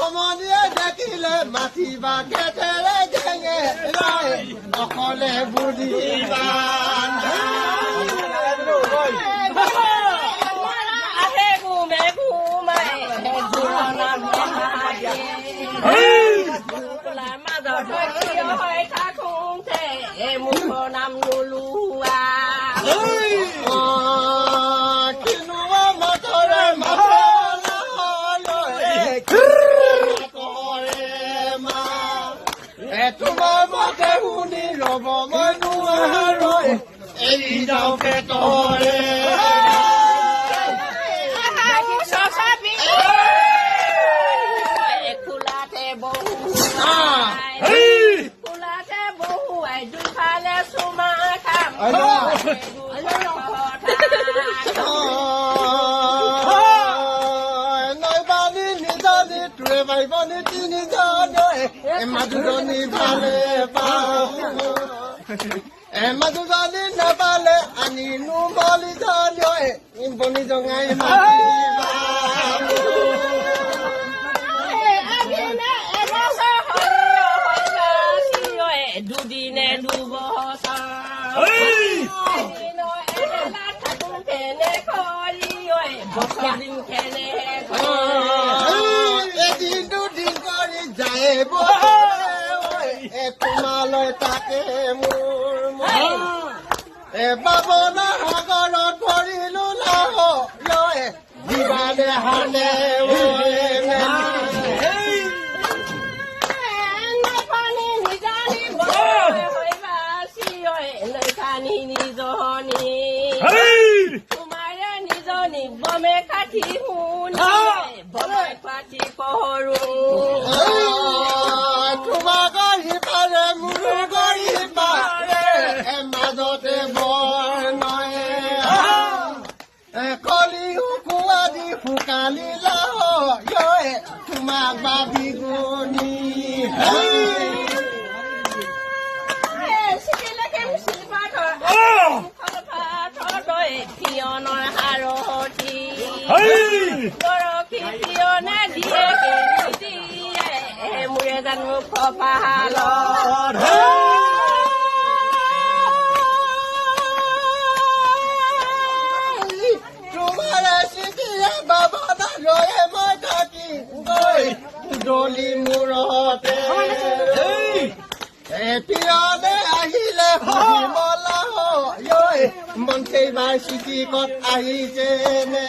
সমনীয়ে দেখিলে মাতিবা কেতেৰে জেঙে অকলে বুঢ়ীবা আহে ঘুমে ঘুমাই মাজত হৈ থাকোঁতে মুখৰ নাম নোলোৱা কিনোৱা মতৰে তোমাৰ মতে শুনি ৰব মই নোৱাৰো এৰি যাওঁ পেটৰে খোলাতে বহুৱাই দুফালে চুমা খাম নৈবানী নিজানি তোৰে মাৰিবনি তিনিজনে মাজুজনী ভালে পাওঁ মাজুজনী নাপালে আনিনো বলিজনী বনি জঙাই মাতিবা দুদিনে দুবছৰ দিন খেলে এদিন দুদিন কৰি যায় তোমালৈ তাকে মোৰ বাবনা সাগৰত পৰিলো লয় জীৱানে হানে তোমাৰে নিজনী বমে কাঠি শুনি বমে পাতি পহৰো তোমাক সিপাৰে মোৰ গৰি পাৰে মাজতে বৰ নয় কলি শুকুৱা দি শুকালি লয় তোমাক বাবি গুণী পিয়নৰ হাৰতি গৰখী পিয়নে দিয়ে মোৰে জানো কপাল তোমাৰে চিঠিয়ে বাবা ৰয়ে মই থাকি গৈ ডলি মূৰতে পিয়নে আহিলে মলা মন সেইবাৰ চিঠি কত আহিছে নে